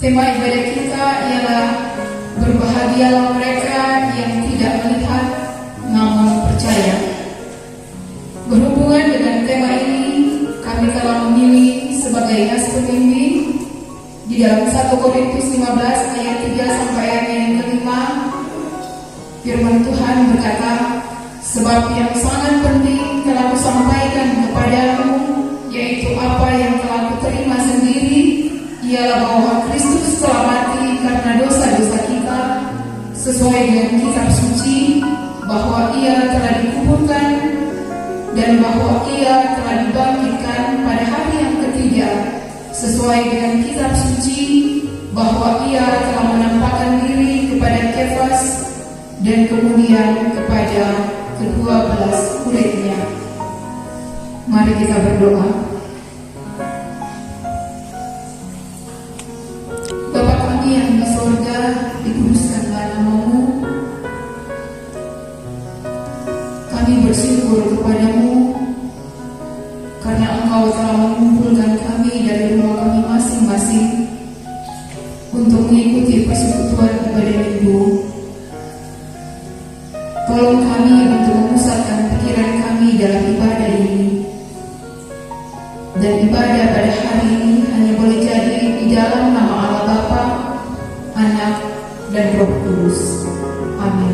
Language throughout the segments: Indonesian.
Tema ibadah kita ialah berbahagialah mereka yang tidak melihat namun percaya. Berhubungan dengan tema ini, kami telah memilih sebagai nas pembimbing di dalam 1 Korintus 15 ayat 3 sampai ayat yang kelima. Firman Tuhan berkata, sebab yang sangat penting telah kusampaikan kepadamu, yaitu apa yang telah kuterima sendiri, ialah bahwa Kristus telah mati karena dosa-dosa kita, sesuai dengan kitab suci, bahwa ia telah dikuburkan, dan bahwa ia telah dibangkitkan pada hari yang ketiga, sesuai dengan kitab suci, bahwa ia telah menampakkan diri kepada Kefas, dan kemudian kepada ke-12 muridnya. Mari kita berdoa. Bapa kami yang di surga, dikuduskanlah nama-Mu. Kami bersyukur kepadamu karena Engkau telah mengumpulkan kami dari rumah kami masing-masing untuk mengikuti persekutuan ibadah minggu. Tolong kami untuk memusatkan pikiran kami dalam ibadah ini, dan ibadah pada hari ini hanya boleh jadi di dalam nama Allah Bapa, Anak, dan Roh Kudus. Amin.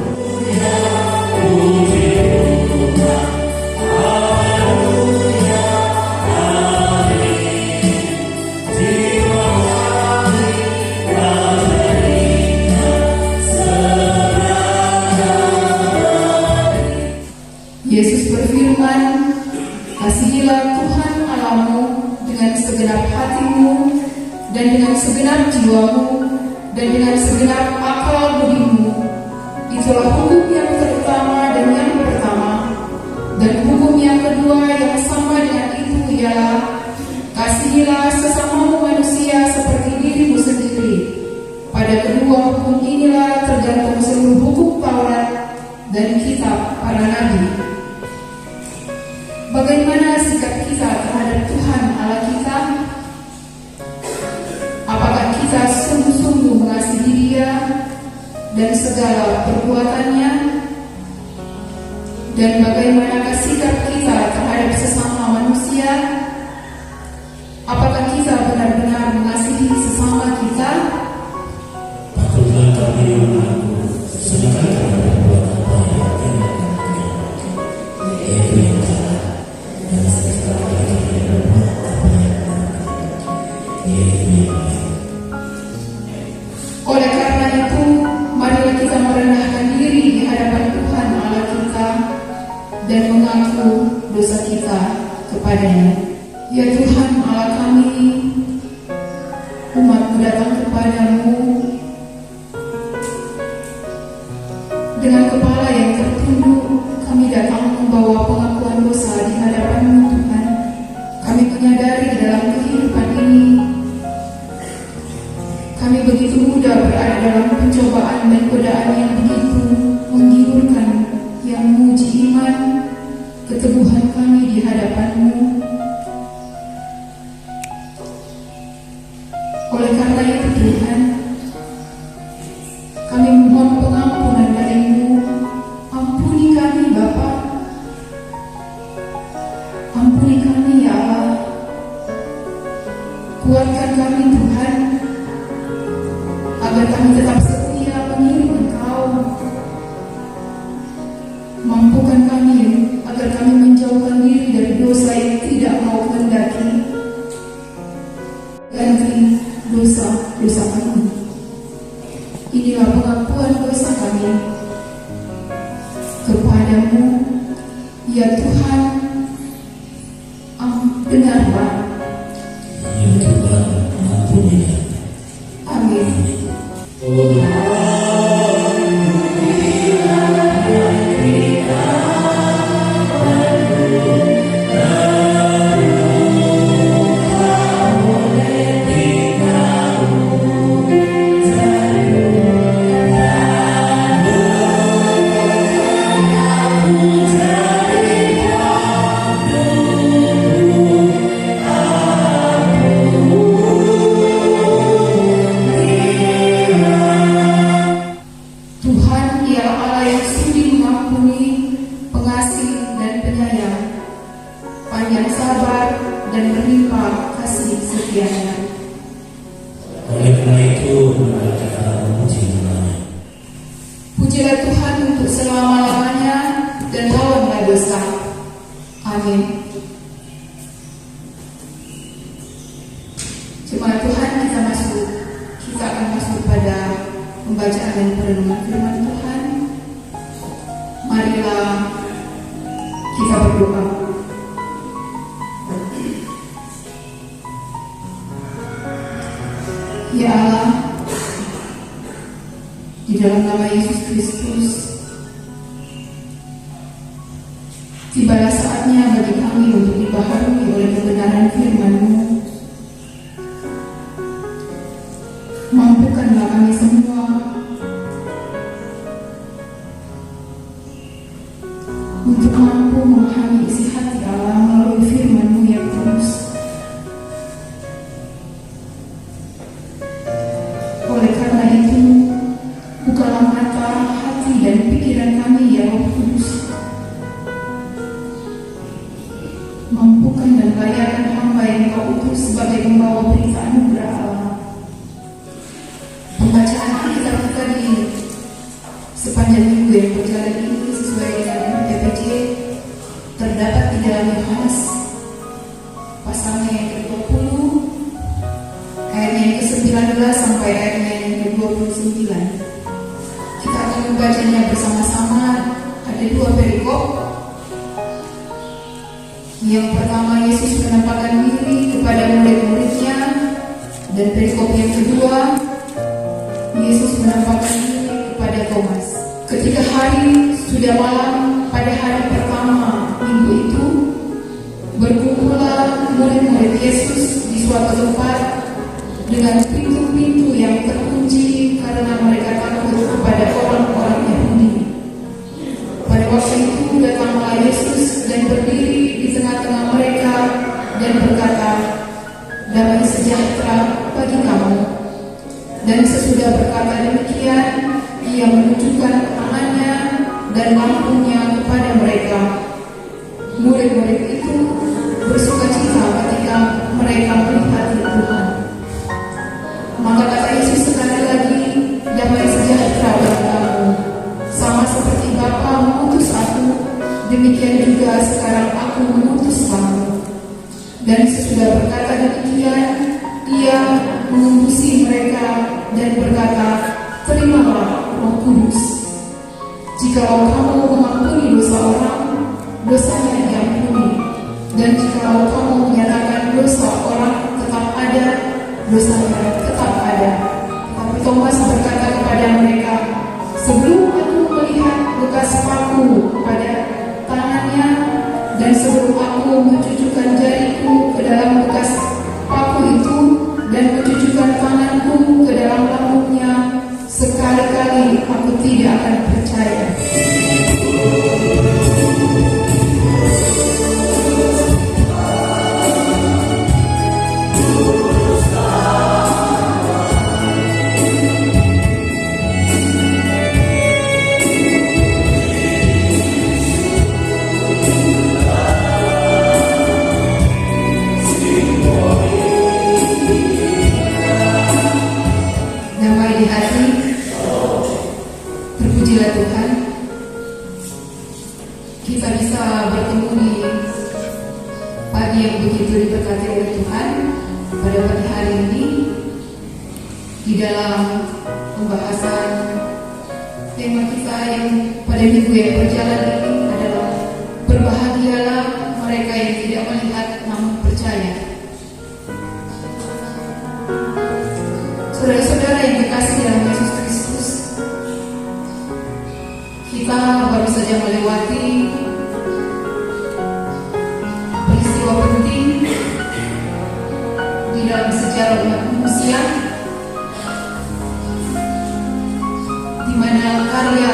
Yesus berfirman, kasihilah Tuhan Allahmu dengan segenap hatimu, dan dengan segenap jiwamu, dan dengan segenap akal budimu. Itulah hukum yang terutama dan yang pertama. Dan hukum yang kedua yang sama dengan itu ialah, kasihilah sesamamu manusia seperti dirimu sendiri. Pada kedua hukum inilah tergantung seluruh hukum Taurat dan kitab para nabi. Bagaimana sikap kita terhadap Tuhan Allah kita? Apakah kita sungguh-sungguh mengasihi Dia dan segala perbuatannya? Dan bagaimanakah sikap kita terhadap sesama manusia? Apakah kita benar-benar mengasihi sesama kita? Patutlah kami mengaku sedekah terhadap apa yang kami lakukan, yaitu yang salah, dan sedekah terhadap apa yang lakukan, yaitu yang baik. Oleh karena itu, marilah kita merendahkan diri di hadapan Tuhan Allah kita dan mengaku dosa kita kepadanya. Ya Tuhan Allah kami, umat-Mu datang kepadamu dengan kepala yang tertunduk. Kami datang membawa pengakuan dosa di hadapan-Mu Tuhan. Kami menyadari dalam kehidupan ini kami begitu mudah berada dalam pencobaan dan godaan yang begitu menggiurkan, yang menguji iman, keteguhan kami di hadapan-Mu. Oleh karena itu Tuhan, kami mohon pengampunan dari-Mu. Ampuni kami Bapa, ampuni kami ya Allah. Kuatkan kami Tuhan, agar kami tetap setia mengiring Engkau. Mampukan kami agar kami menjauhkan diri dari dosa yang tidak mau kehendaki. Ganti dosa-dosa kami. Inilah pengakuan dosa kami kepadamu, ya Tuhan. Dengarlah. Ya Tuhan, ampunilah. Amin. Terpujilah Tuhan untuk selama-lamanya dan lawanlah dosa. Amin. Jemaat Tuhan, kita akan masuk pada pembacaan dan perenungan firman Tuhan. Marilah kita berdoa. Ya Allah, di dalam nama Yesus Kristus, tibalah saatnya bagi kami untuk dibaharui oleh kebenaran firman-Mu. Mampukanlah kami semua untuk mampu memahami isi hati Allah melalui firman-Mu yang tulus. Oleh karena itu, bukalah mata, hati, dan pikiran kami ya Roh Kudus. Mampukan dan layakkan hamba yang Kau utus sebagai pembawa berita anugerah Allah. Pembacaan Alkitab kita di sepanjang minggu yang berjalan ini sesuai dengan PPJ terdapat di dalam Yohanes pasalnya yang ke-20 ayatnya yang ke-19 sampai ayatnya yang ke-29. Kita akan membacanya bersama-sama. Ada dua perikop. Yang pertama, Yesus menampakkan diri kepada murid-muridnya, dan perikop yang kedua, Yesus menampakkan diri kepada Thomas. Ketika hari sudah malam pada hari pertama minggu itu, berkumpullah murid-murid Yesus di suatu tempat dengan pintu-pintu yang terkunci karena mereka takut kepada orang-orang Yahudi. Pada waktu itu datanglah Yesus dan berdiri di tengah-tengah mereka dan berkata, "Damai sejahtera bagi kamu." Dan sesudah berkata demikian, Ia menunjukkan tangannya dan lambungnya kepada mereka. Murid-murid itu bersukacita ketika mereka melihat Tuhan. Maka kata Yesus sekali lagi, "Damai sejahtera bagi kamu. Sama seperti Bapa mengutus aku, demikian juga sekarang aku mengutus kamu." Dan sesudah berkata demikian, Ia mengutusi mereka dan berkata, "Terimalah Roh Kudus. Jikalau kamu mengampuni dosa orang, dosanya diampuni. Dan jikalau kamu menyatakan dosa orang tetap ada, dosanya tetap ada." Tapi Thomas berkata kepada mereka, "Sebelum aku melihat bekas paku pada tangannya, dan sebelum aku mencucukkan jariku ke dalam bekas paku itu, dan mencucukkan tanganku ke dalam lambungnya, sekali-kali aku tidak akan percaya." Damai di hati. Terpujilah Tuhan. Kita bisa bertemu di pagi yang begitu diberkati oleh Tuhan pada pagi hari ini di dalam pembahasan tema kita yang pada minggu yang berjalan ini adalah berbahagialah mereka yang tidak melihat namun percaya. Saudara-saudara yang dikasihi dalam Yesus Kristus, kita baru saja melewati peristiwa penting di dalam sejarah umat manusia, di mana karya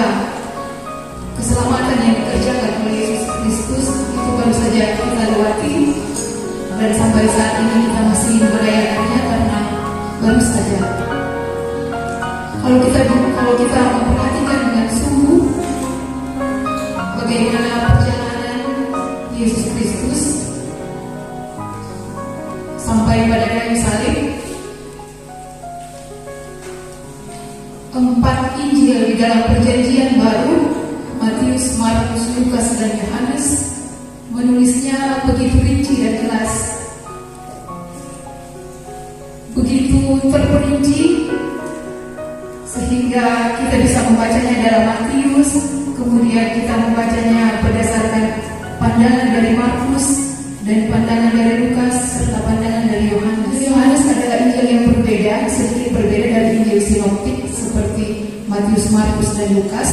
keselamatan yang dikerjakan oleh Yesus Kristus itu baru saja kita lewati, dan sampai saat ini kita masih merayakannya karena baru saja. Kalau kita memperhatikan dengan sungguh bagaimana perjalanan Yesus Kristus sampai pada kayu salib, 4 Injil di dalam Perjanjian Baru, Matius, Markus, Lukas, dan Yohanes, menulisnya begitu rinci dan jelas, begitu terperinci, sehingga kita bisa membacanya dalam Matius, kemudian kita membacanya berdasarkan pandangan dari Markus dan pandangan dari Lukas serta pandangan dari Yohanes. Yohanes adalah Injil yang berbeda, sedikit berbeda dari Injil sinoptik seperti Matius, Markus, dan Lukas.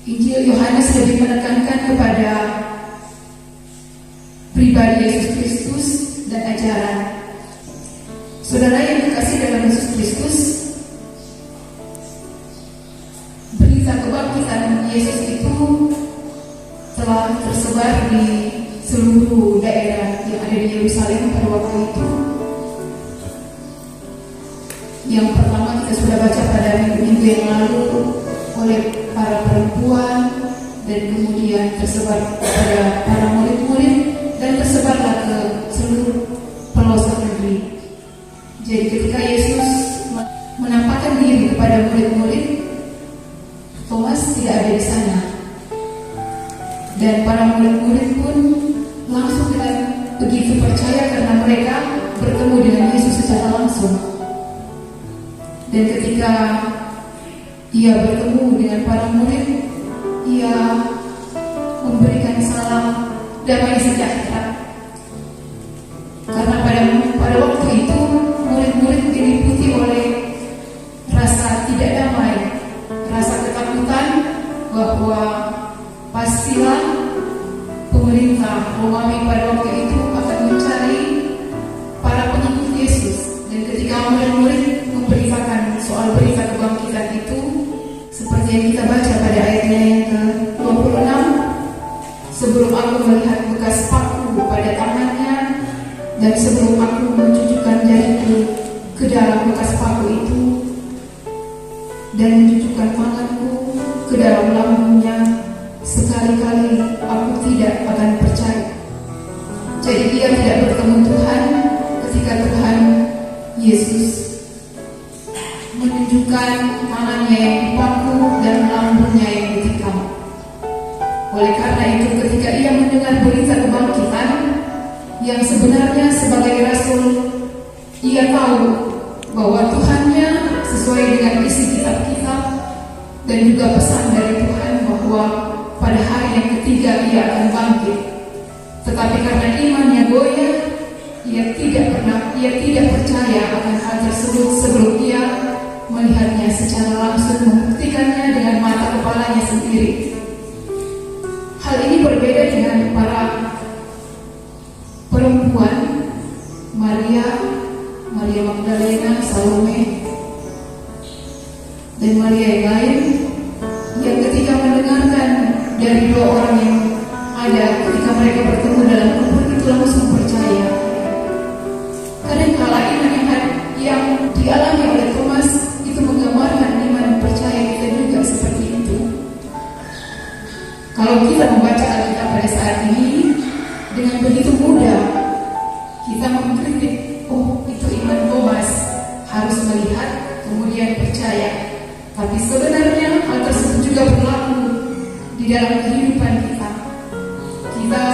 Injil Yohanes lebih menekankan kepada pribadi Yesus Kristus dan ajaran. Saudara yang dikasih dalam Yesus Kristus, berita kebangkitan Yesus itu telah tersebar di seluruh daerah yang ada di Yerusalem pada waktu itu. Yang pertama kita sudah baca pada minggu yang lalu oleh para perempuan, dan kemudian tersebar pada para murid-murid, dan tersebarlah ke seluruh pelosok negeri. Jadi ketika Yesus menampakkan diri kepada murid-murid, Thomas tidak ada di sana, dan para murid-murid pun langsung dengan begitu percaya karena mereka bertemu dengan Yesus secara langsung. Dan ketika ia bertemu dengan para murid, ia memberikan salam damai sejahtera. Karena pada waktu itu murid-murid diliputi oleh rasa tidak damai, rasa ketakutan bahwa pastilah pemerintah Romawi pada waktu itu akan mencari para pengikut Yesus. Dan ketika murid-murid memberitakan soal berita kebangkitan itu, seperti yang kita baca pada ayatnya yang ke-26, sebelum aku melihat bekas paku pada tangannya, dan sebelum aku mencucukkan jariku ke dalam bekas paku itu, dan mencucukkan tanganku ke dalam lambungnya, sekali-kali aku tidak akan percaya. Jadi dia tidak bertemu Tuhan ketika Tuhan Yesus menunjukkan tangannya yang dipaku dan lambungnya yang ditikam. Oleh karena itu ketika ia mendengar berita kebangkitan, yang sebenarnya sebagai rasul, ia tahu bahwa Tuhannya sesuai dengan isi kitab-kitab dan juga pesan dari Tuhan bahwa pada hari yang ketiga ia akan bangkit. Tetapi karena imannya goyah, ia tidak percaya akan hal tersebut sebelum ia melihatnya secara langsung, membuktikannya dengan mata kepalanya sendiri. Hal ini berbeda dengan para perempuan, Maria Magdalena, Salome, dan Maria yang lain, yang ketika mendengarkan dari dua orang yang ada ketika mereka bertemu dalam kubur itu langsung percaya. Kadang-kala iman yang dialami oleh Thomas itu menggambarkan iman percaya kita juga seperti itu. Kalau kita membaca Alkitab pada saat ini, dengan begitu mudah kita mengkritik, oh itu iman Thomas, harus melihat kemudian percaya. Tapi sebenarnya hal tersebut juga berlaku di dalam kehidupan kita. Kita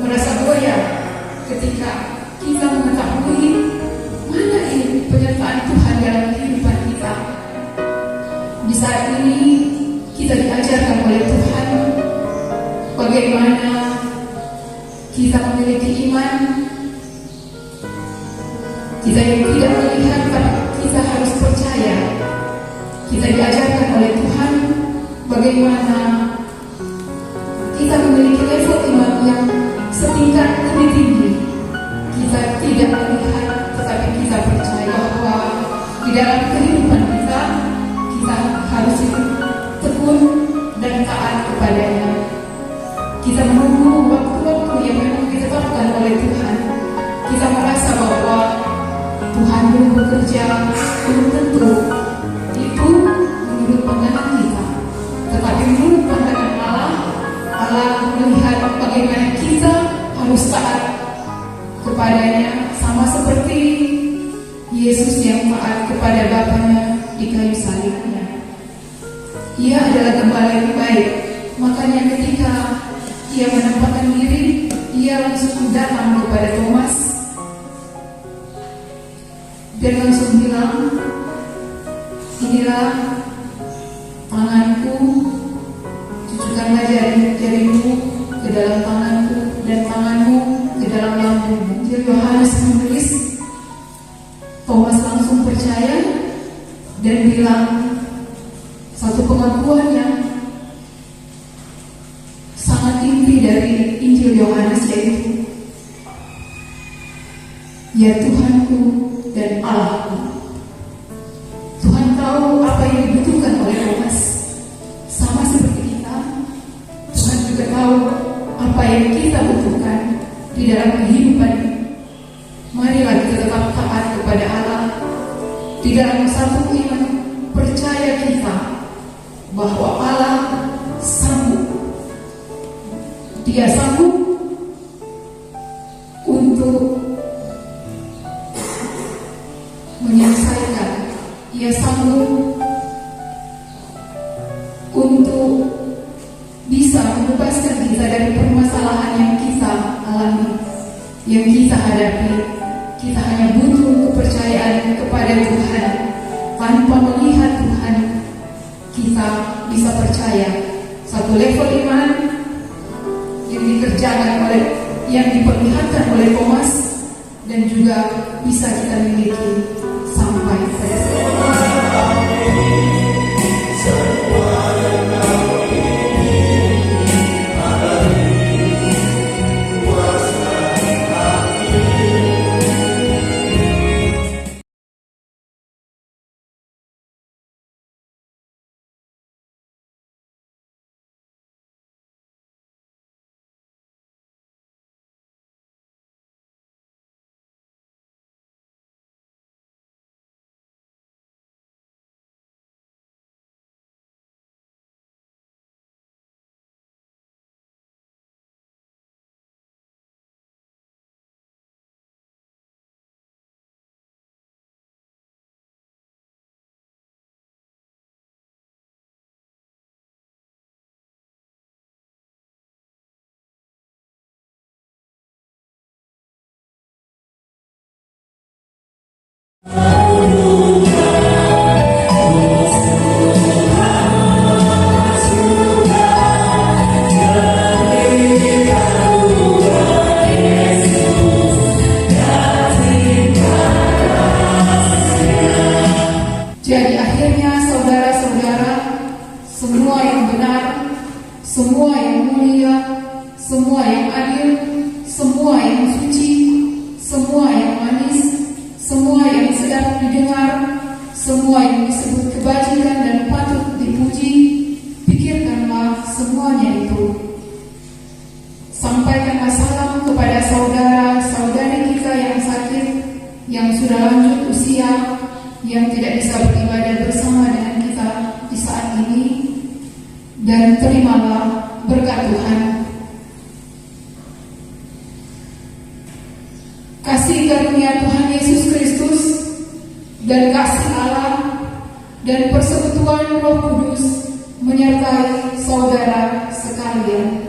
merasa goyah ketika kita mengetahui mana ini penyertaan Tuhan dalam kehidupan kita. Di saat ini kita diajarkan oleh Tuhan bagaimana kita memiliki iman. Kita yang tidak melihat, tapi kita harus percaya. Kita diajarkan oleh Tuhan bagaimana kita memiliki level iman yang setingkat lebih tinggi. Kita tidak melihat, tetapi kita percaya bahwa di dalam kehidupan kita harus tekun dan taat kepadanya. Kita menunggu waktu-waktu yang memang ditetapkan oleh Tuhan. Kita merasa bahwa Tuhan belum bekerja, belum tentu itu menurut pandangan kita. Tetapi menurut pandangan Allah melihat bagaimana kita harus taat kepadanya, sama seperti Yesus yang taat kepada Bapanya di kayu salibnya. Ia adalah gembala yang baik, makanya ketika ia menampakkan diri, ia langsung datang kepada Thomas dan langsung bilang, inilah tanganku, cucukkanlah jari-jarimu ke dalam tanganku dan tanganmu ke dalam lambungmu. Jadi Yohanes menulis, Thomas langsung percaya dan bilang satu pengakuan yang sangat inti dari Injil Yohanes, yaitu, ya Tuhanku dan Allahku. Tuhan tahu apa yang dibutuhkan oleh Thomas, sama seperti kita. Tuhan juga tahu apa yang kita butuhkan di dalam kehidupan. Marilah kita tetap taat kepada Allah di dalam satu iman, percaya kita bahwa Allah sanggup. Dia sanggup untuk menyelesaikan. Ia sanggup untuk bisa membebaskan kita dari permasalahan yang kita alami, yang kita hadapi. Kita hanya butuh kepercayaan kepada Tuhan. Tanpa melihat Tuhan, kita bisa percaya. Satu level iman yang diperlihatkan oleh Thomas, dan juga bisa kita miliki sampai pada saat Jadi akhirnya saudara-saudara, semua yang benar, semua yang mulia, semua yang adil, semua yang suci, semua yang manis, semua yang sedap didengar, semua yang disebut kebajikan dan patut dipuji, pikirkanlah semuanya itu. Sampaikanlah salam kepada saudara-saudari kita yang sakit, yang sudah lanjut usia, yang tidak bisa beribadah bersama dengan kita di saat ini, dan terimalah berkat Tuhan. Kasih karunia Tuhan Yesus Kristus dan kasih Allah dan persekutuan Roh Kudus menyertai saudara sekalian.